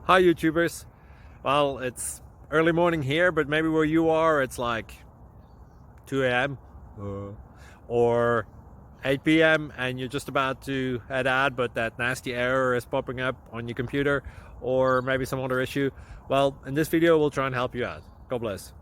Hi YouTubers. Well, it's early morning here, but maybe where you are it's like 2 a.m. or 8 p.m. and you're just about to head out, but that nasty error is popping up on your computer, or maybe some other issue. Well, in this video we'll try and help you out. God bless.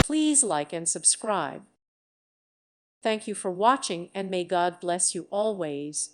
Please like and subscribe. Thank you for watching, and may God bless you always.